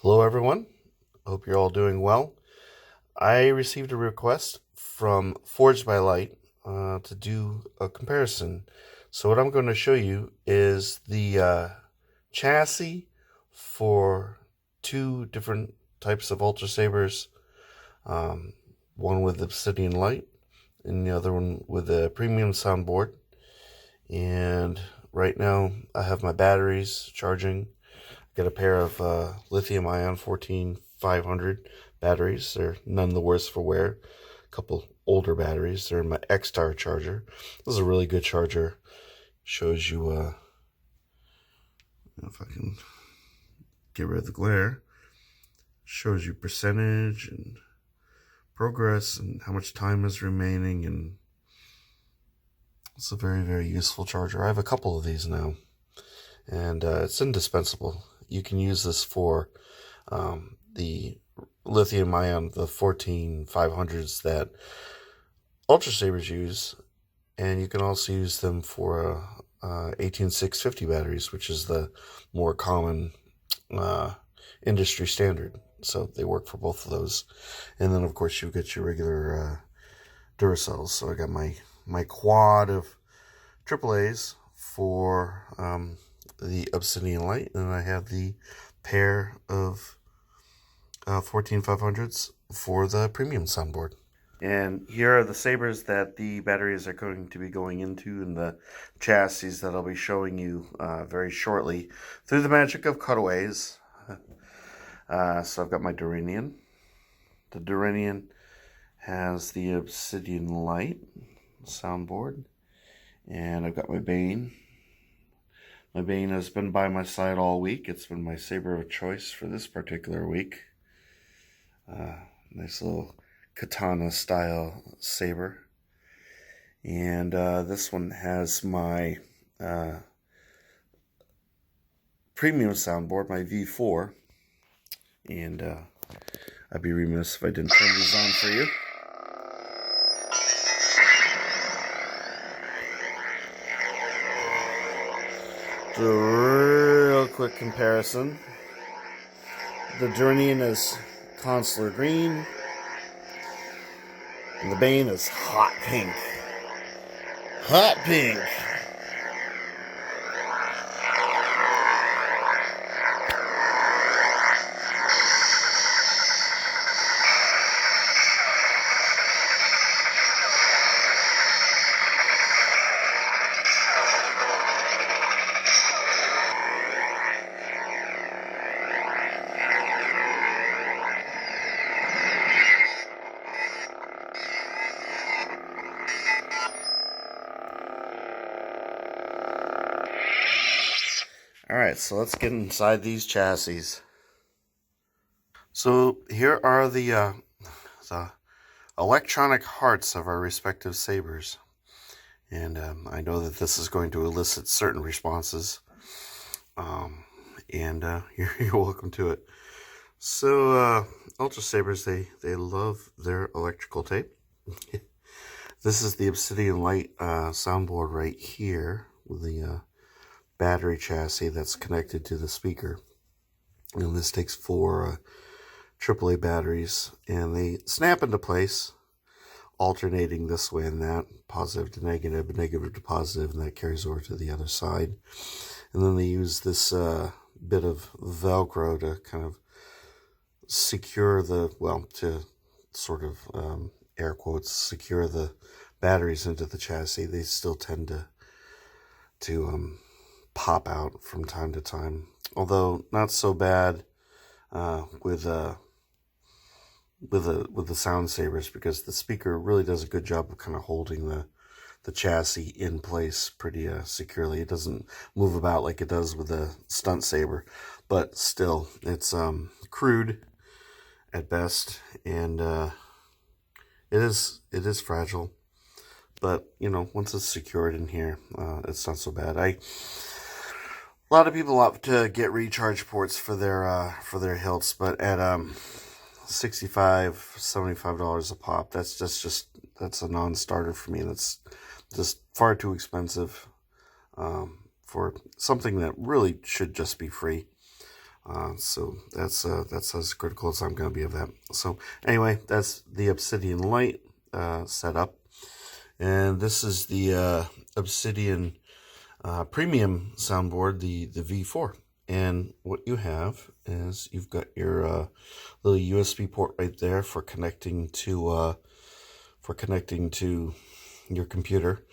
Hello, everyone. Hope you're all doing well. I received a request from Forged by Light to do a comparison. So what I'm going to show you is the chassis for two different types of Ultrasabers. Um, one with Obsidian Lite and the other one with a premium soundboard. And right now I have my batteries charging. Got a pair of lithium-ion 14500 batteries. They're none the worse for wear. A couple older batteries. They're in my X-Star charger. This is a really good charger. Shows you, if I can get rid of the glare, shows you percentage and progress and how much time is remaining. And it's a very, very useful charger. I have a couple of these now, and it's indispensable. You can use this for the lithium ion, the 14500s that Ultrasabers use, and you can also use them for 18650 batteries, which is the more common industry standard. So they work for both of those. And then, of course, you get your regular Duracells. So I got my quad of AAAs for the Obsidian Lite, and I have the pair of 14500s for the premium soundboard. And here are the sabers that the batteries are going to be going into, and the chassis that I'll be showing you very shortly through the magic of cutaways. So I've got my Duranian. The Duranian has the Obsidian Lite soundboard, and I've got my Bane. My Bane has been by my side all week. It's been my saber of choice for this particular week. Nice little katana style saber. And this one has my premium soundboard, my V4. And I'd be remiss if I didn't turn these on for you. Do a real quick comparison. The Duranian is consular green, and the Bane is hot pink. Hot pink! Alright, so let's get inside these chassis. So here are the electronic hearts of our respective sabers. And I know that this is going to elicit certain responses. And you're welcome to it. So Ultrasabers, they love their electrical tape. This is the Obsidian Lite soundboard right here with the battery chassis that's connected to the speaker. And this takes four AAA batteries, and they snap into place, alternating this way and that, positive to negative, negative to positive, and that carries over to the other side. And then they use this bit of Velcro to kind of secure the, well, to sort of, air quotes, secure the batteries into the chassis. They still tend to pop out from time to time, although not so bad with the sound sabers, because the speaker really does a good job of kind of holding the chassis in place pretty securely. It doesn't move about like it does with a stunt saber, but still, it's crude at best, and it is fragile. But you know, once it's secured in here, it's not so bad. A lot of people opt to get recharge ports for their hilts, but at $65-$75 a pop, that's a non-starter for me. That's just far too expensive for something that really should just be free. So that's as critical as I'm going to be of that. So anyway, that's the Obsidian Lite setup, and this is the Obsidian premium soundboard, the V4. And what you have is you've got your little USB port right there for connecting to your computer.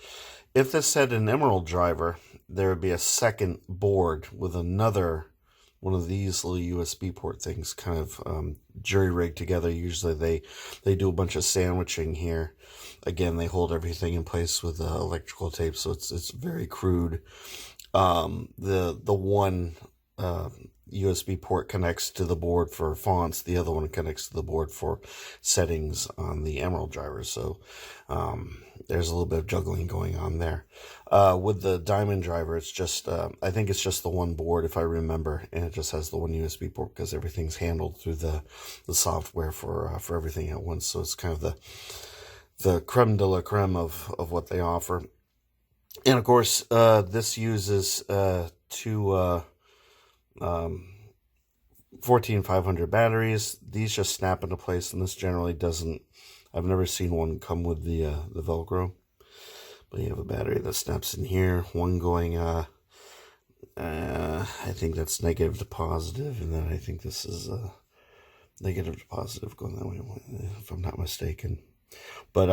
If this had an Emerald driver, there would be a second board with another one of these little USB port things, kind of jury-rigged together. Usually they do a bunch of sandwiching here. Again, they hold everything in place with electrical tape, so it's very crude. The one USB port connects to the board for fonts. The other one connects to the board for settings on the Emerald driver. So there's a little bit of juggling going on there. With the Diamond driver, it's just, I think it's just the one board, if I remember, and it just has the one USB port because everything's handled through the software for everything at once. So it's kind of the creme de la creme of what they offer. And of course, this uses two 14500 batteries. These just snap into place, and this generally doesn't. I've never seen one come with the Velcro, but you have a battery that snaps in here. One going, I think that's negative to positive, and then I think this is negative to positive going that way, if I'm not mistaken. But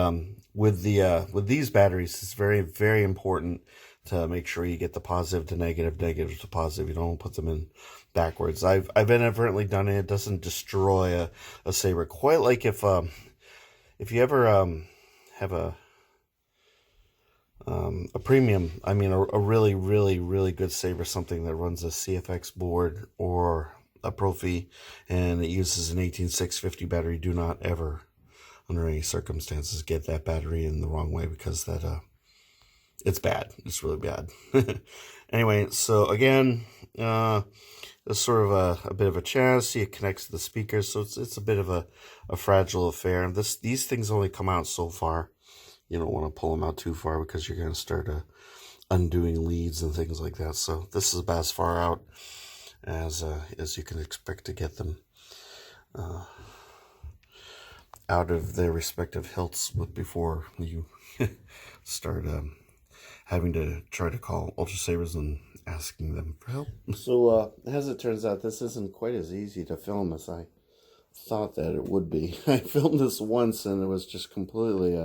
with these batteries, it's very, very important to make sure you get the positive to negative, negative to positive. You don't put them in backwards. I've inadvertently done it. It doesn't destroy a saber quite like if you ever have a premium, I mean a really, really, really good saber, something that runs a CFX board or a Profi, and it uses an 18650 battery. Do not ever, under any circumstances, get that battery in the wrong way, because that it's bad. It's really bad. Anyway, so again, it's sort of a bit of a chassis. It connects to the speakers, so it's a bit of a fragile affair. These things only come out so far. You don't want to pull them out too far, because you're going to start undoing leads and things like that. So this is about as far out as you can expect to get them out of their respective hilts before you start having to try to call Ultrasabers and asking them for help. So as it turns out, this isn't quite as easy to film as I thought that it would be. I filmed this once, and it was just completely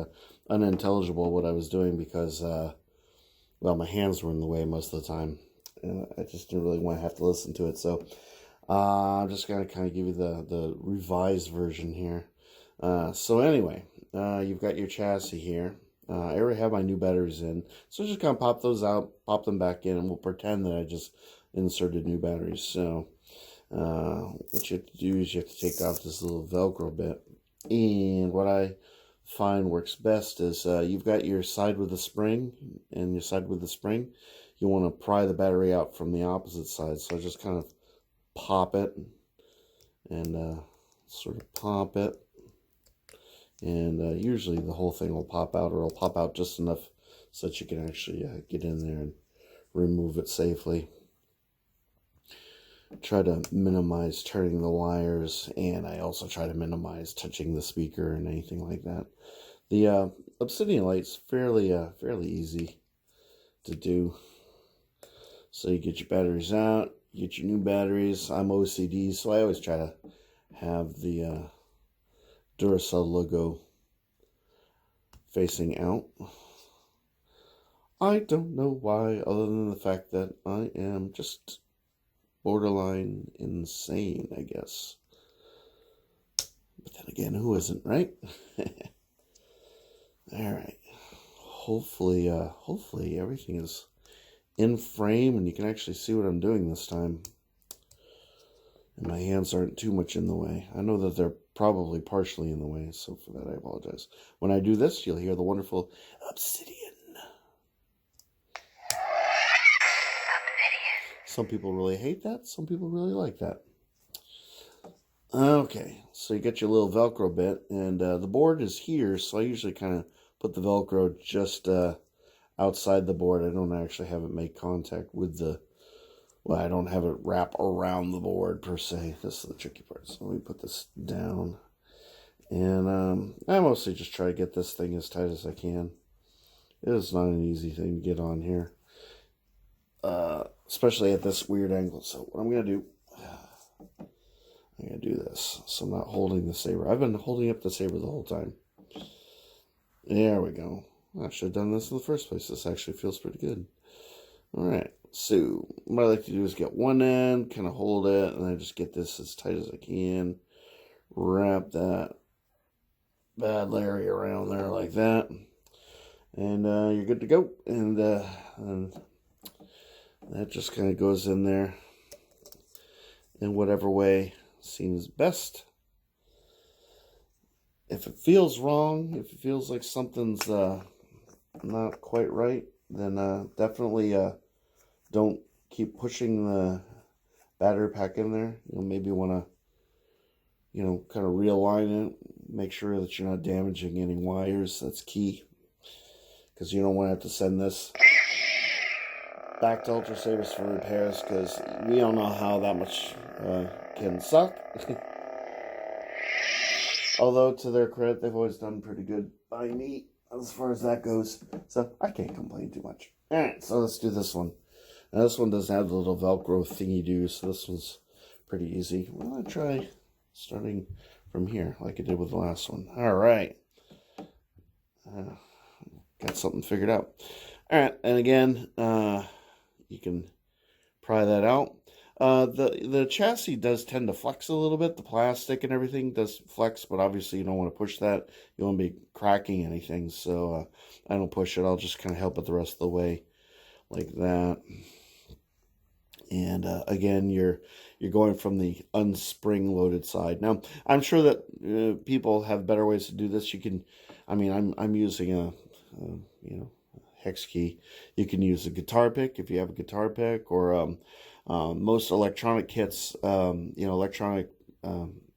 unintelligible what I was doing, because well, my hands were in the way most of the time, and I just didn't really want to have to listen to it. So I'm just going to kind of give you the revised version here. So anyway, you've got your chassis here. I already have my new batteries in, so just kind of pop those out, pop them back in, and we'll pretend that I just inserted new batteries. So what you have to do is you have to take off this little Velcro bit, and what I find works best is you've got your side with the spring, and your side with the spring, you want to pry the battery out from the opposite side. So I just kind of pop it, and sort of pop it. And usually the whole thing will pop out, or it'll pop out just enough so that you can actually get in there and remove it safely. Try to minimize turning the wires, and I also try to minimize touching the speaker and anything like that. The Obsidian Lite's fairly easy to do. So you get your batteries out, you get your new batteries. I'm OCD, so I always try to have the Duracell logo facing out. I don't know why, other than the fact that I am just borderline insane, I guess. But then again, who isn't, right? Alright. Hopefully everything is in frame and you can actually see what I'm doing this time. And my hands aren't too much in the way. I know that they're probably partially in the way, so for that I apologize. When I do this, you'll hear the wonderful Obsidian. Some people really hate that. Some people really like that. Okay, so you get your little Velcro bit, and the board is here, so I usually kind of put the Velcro just outside the board. I don't actually have it make contact with the well, I don't have it wrap around the board per se. This is the tricky part. So let me put this down. And I mostly just try to get this thing as tight as I can. It is not an easy thing to get on here. Especially at this weird angle. So what I'm going to do, I'm going to do this. So I'm not holding the saber. I've been holding up the saber the whole time. There we go. I should have done this in the first place. This actually feels pretty good. Alright, so what I like to do is get one end, kind of hold it, and then just get this as tight as I can. Wrap that bad area around there like that. And you're good to go. And that just kind of goes in there in whatever way seems best. If it feels wrong, if it feels like something's not quite right, then definitely don't keep pushing the battery pack in there. You'll maybe want to, kind of realign it. Make sure that you're not damaging any wires. That's key. Because you don't want to have to send this back to Ultrasabers for repairs, because we all know how that much can suck. Although, to their credit, they've always done pretty good by me as far as that goes. So, I can't complain too much. Alright, so let's do this one. Now, this one doesn't have the little Velcro thingy-do, so this one's pretty easy. We're going to try starting from here, like I did with the last one. Alright. Got something figured out. Alright, and again, you can pry that out. The chassis does tend to flex a little bit. The plastic and everything does flex, but obviously you don't want to push that. You don't want to be cracking anything, so I don't push it. I'll just kind of help it the rest of the way, like that. And again, you're going from the unspring-loaded side. Now, I'm sure that people have better ways to do this. You can, I'm using a hex key. You can use a guitar pick if you have a guitar pick, or most electronic kits, electronic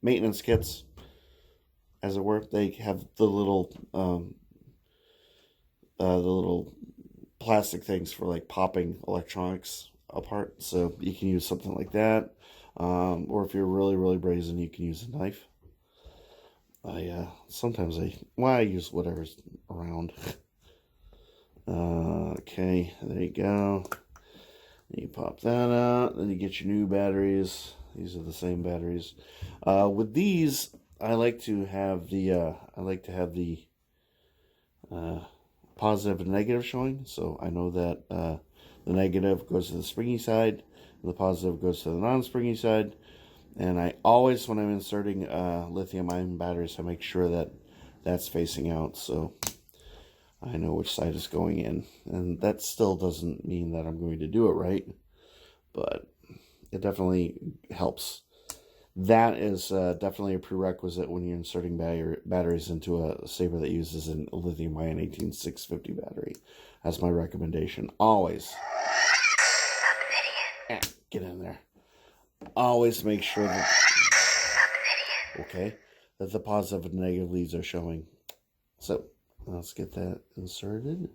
maintenance kits, as it were, they have the little plastic things for like popping electronics apart. So you can use something like that, or if you're really, really brazen, you can use a knife. Sometimes I use whatever's around. Okay, there you go. You pop that out, then you get your new batteries. These are the same batteries. With these, I like to have the positive and negative showing, so I know that the negative goes to the springy side, and the positive goes to the non-springy side. And I always, when I'm inserting lithium-ion batteries, I make sure that that's facing out, so I know which side is going in. And that still doesn't mean that I'm going to do it right, but it definitely helps. That is definitely a prerequisite when you're inserting batteries into a saber that uses a lithium-ion 18650 battery. That's my recommendation. Always. Get in there. Always make sure that, that the positive and negative leads are showing. So, let's get that inserted.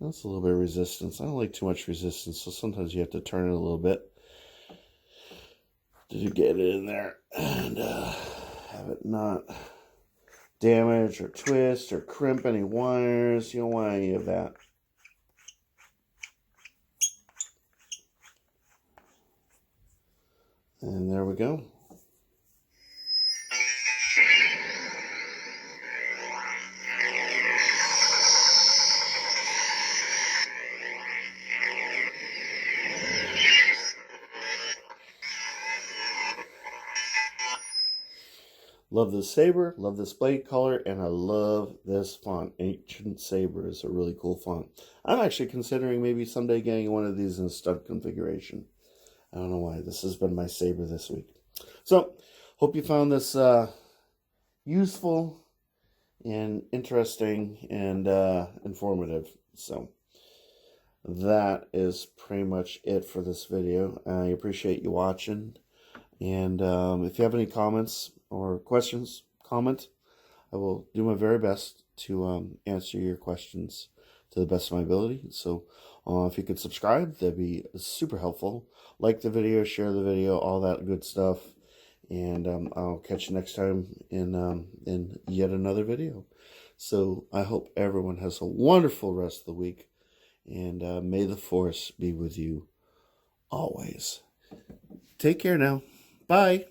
That's a little bit of resistance. I don't like too much resistance, so sometimes you have to turn it a little bit to get it in there and have it not damage or twist or crimp any wires. You don't want any of that. And there we go. Love this saber, love this blade color, and I love this font. Ancient Saber is a really cool font. I'm actually considering maybe someday getting one of these in stud configuration. I don't know why. This has been my saber this week. So, hope you found this useful and interesting and informative. So, that is pretty much it for this video. I appreciate you watching. And if you have any comments or questions, comment. I will do my very best to answer your questions to the best of my ability. So, If you could subscribe, that'd be super helpful. Like the video, share the video, all that good stuff. And I'll catch you next time in yet another video. So I hope everyone has a wonderful rest of the week. And may the force be with you always. Take care now. Bye.